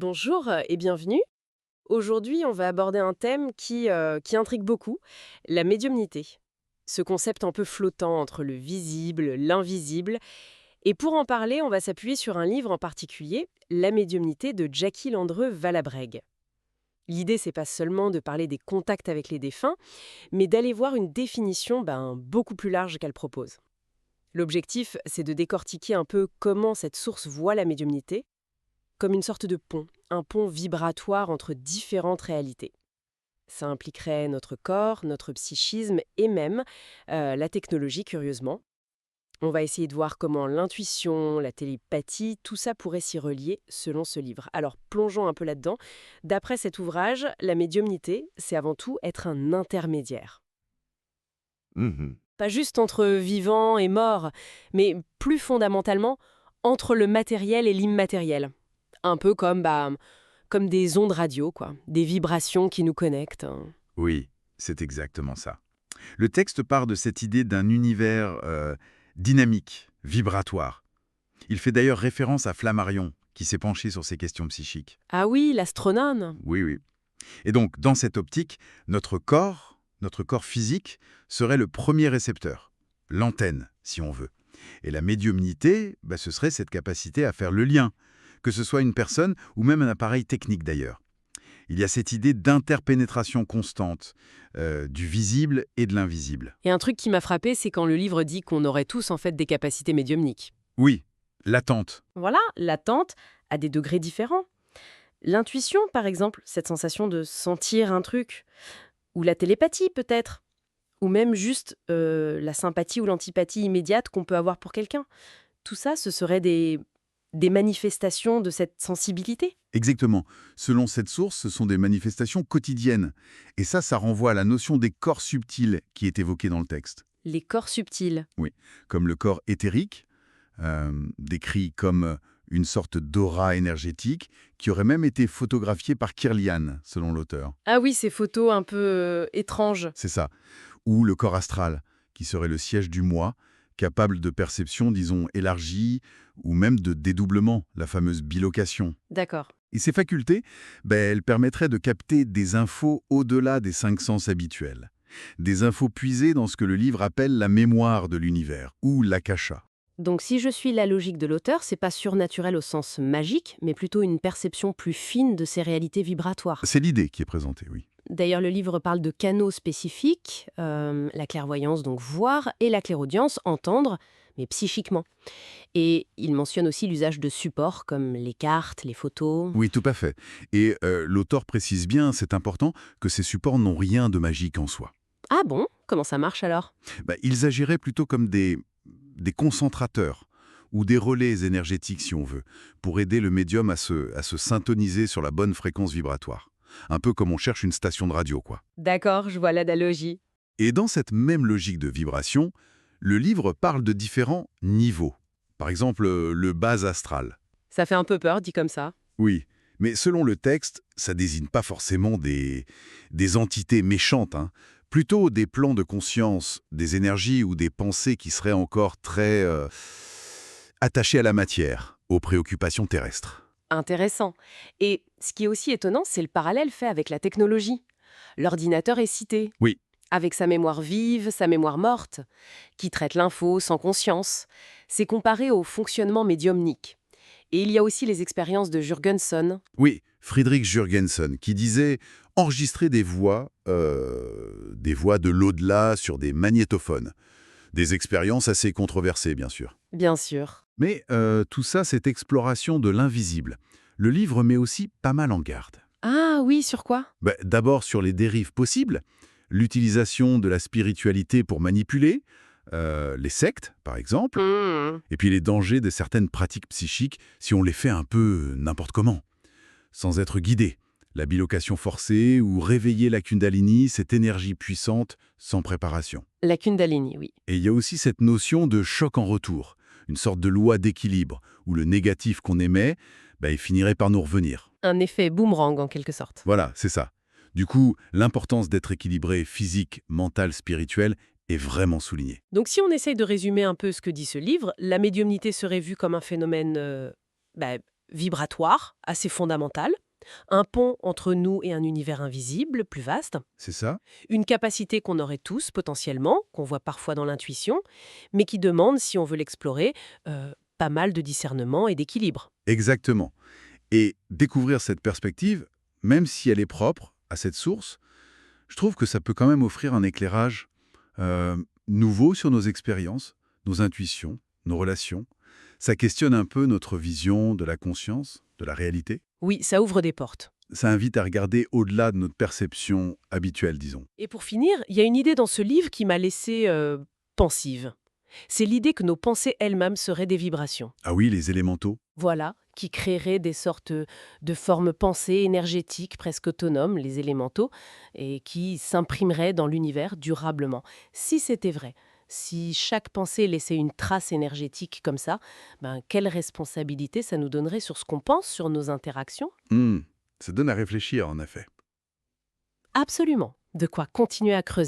Bonjour et bienvenue. Aujourd'hui, on va aborder un thème qui intrigue beaucoup, la médiumnité. Ce concept un peu flottant entre le visible, l'invisible. Et pour en parler, on va s'appuyer sur un livre en particulier, La médiumnité de Jackie Landreux Valabrègue. L'idée, c'est pas seulement de parler des contacts avec les défunts, mais d'aller voir une définition beaucoup plus large qu'elle propose. L'objectif, c'est de décortiquer un peu comment cette source voit la médiumnité, comme une sorte de pont, un pont vibratoire entre différentes réalités. Ça impliquerait notre corps, notre psychisme et même la technologie, curieusement. On va essayer de voir comment l'intuition, la télépathie, tout ça pourrait s'y relier selon ce livre. Alors plongeons un peu là-dedans. D'après cet ouvrage, la médiumnité, c'est avant tout être un intermédiaire. Mhm. Pas juste entre vivants et morts, mais plus fondamentalement, entre le matériel et l'immatériel. Un peu comme des ondes radio, quoi. Des vibrations qui nous connectent. Oui, c'est exactement ça. Le texte part de cette idée d'un univers dynamique, vibratoire. Il fait d'ailleurs référence à Flammarion, qui s'est penché sur ces questions psychiques. Ah oui, l'astronome. Oui, oui. Et donc, dans cette optique, notre corps physique, serait le premier récepteur, l'antenne, si on veut. Et la médiumnité, ce serait cette capacité à faire le lien, que ce soit une personne ou même un appareil technique d'ailleurs. Il y a cette idée d'interpénétration constante, du visible et de l'invisible. Et un truc qui m'a frappé, c'est quand le livre dit qu'on aurait tous en fait des capacités médiumniques. Oui, l'attente. Voilà, l'attente à des degrés différents. L'intuition, par exemple, cette sensation de sentir un truc. Ou la télépathie, peut-être. Ou même juste la sympathie ou l'antipathie immédiate qu'on peut avoir pour quelqu'un. Tout ça, ce serait des manifestations de cette sensibilité. Exactement. Selon cette source, ce sont des manifestations quotidiennes. Et ça renvoie à la notion des corps subtils qui est évoquée dans le texte. Les corps subtils. Oui, comme le corps éthérique, décrit comme une sorte d'aura énergétique, qui aurait même été photographiée par Kirlian, selon l'auteur. Ah oui, ces photos un peu étranges. C'est ça. Ou le corps astral, qui serait le siège du moi, capable de perception, disons, élargie, ou même de dédoublement, la fameuse bilocation. D'accord. Et ces facultés, elles permettraient de capter des infos au-delà des cinq sens habituels. Des infos puisées dans ce que le livre appelle la mémoire de l'univers, ou l'akasha. Donc si je suis la logique de l'auteur, c'est pas surnaturel au sens magique, mais plutôt une perception plus fine de ces réalités vibratoires. C'est l'idée qui est présentée, oui. D'ailleurs, le livre parle de canaux spécifiques, la clairvoyance, donc voir, et la clairaudience, entendre, mais psychiquement. Et il mentionne aussi l'usage de supports comme les cartes, les photos. Oui, tout à fait. Et l'auteur précise bien, c'est important, que ces supports n'ont rien de magique en soi. Ah bon? Comment ça marche alors? Ils agiraient plutôt comme des concentrateurs ou des relais énergétiques, si on veut, pour aider le médium à se syntoniser sur la bonne fréquence vibratoire. Un peu comme on cherche une station de radio, quoi. D'accord, je vois l'analogie. Et dans cette même logique de vibration, le livre parle de différents niveaux. Par exemple, le bas astral. Ça fait un peu peur, dit comme ça. Oui, mais selon le texte, ça désigne pas forcément des entités méchantes, hein. Plutôt des plans de conscience, des énergies ou des pensées qui seraient encore très attachées à la matière, aux préoccupations terrestres. Intéressant. Et ce qui est aussi étonnant, c'est le parallèle fait avec la technologie. L'ordinateur est cité, Oui, avec sa mémoire vive, sa mémoire morte, qui traite l'info sans conscience. C'est comparé au fonctionnement médiumnique. Et il y a aussi les expériences de Jurgenson. oui, Friedrich Jürgensen, qui disait enregistrer des voix de l'au-delà sur des magnétophones. Des expériences assez controversées, bien sûr. Bien sûr. Mais tout ça, c'est exploration de l'invisible. Le livre met aussi pas mal en garde. Ah oui, sur quoi? D'abord sur les dérives possibles, l'utilisation de la spiritualité pour manipuler, les sectes, par exemple, et puis les dangers de certaines pratiques psychiques si on les fait un peu n'importe comment, sans être guidé. La bilocation forcée ou réveiller la Kundalini, cette énergie puissante sans préparation. La Kundalini, oui. Et il y a aussi cette notion de choc en retour, une sorte de loi d'équilibre, où le négatif qu'on émet, il finirait par nous revenir. Un effet boomerang en quelque sorte. Voilà, c'est ça. Du coup, l'importance d'être équilibré physique, mental, spirituel est vraiment soulignée. Donc si on essaye de résumer un peu ce que dit ce livre, la médiumnité serait vue comme un phénomène vibratoire assez fondamentale, un pont entre nous et un univers invisible, plus vaste, C'est ça? une capacité qu'on aurait tous potentiellement, qu'on voit parfois dans l'intuition, mais qui demande, si on veut l'explorer, pas mal de discernement et d'équilibre. Exactement. Et découvrir cette perspective, même si elle est propre à cette source, je trouve que ça peut quand même offrir un éclairage euh, nouveau sur nos expériences, nos intuitions, nos relations. Ça questionne un peu notre vision de la conscience, de la réalité. Oui, ça ouvre des portes. Ça invite à regarder au-delà de notre perception habituelle, disons. Et pour finir, il y a une idée dans ce livre qui m'a laissée pensive. C'est l'idée que nos pensées elles-mêmes seraient des vibrations. Ah oui, les élémentaux. Voilà, qui créeraient des sortes de formes pensées énergétiques presque autonomes, les élémentaux, et qui s'imprimeraient dans l'univers durablement. Si c'était vrai, si chaque pensée laissait une trace énergétique comme ça, ben, quelle responsabilité ça nous donnerait sur ce qu'on pense, sur nos interactions? Hmm, ça donne à réfléchir, en effet. Absolument, de quoi continuer à creuser.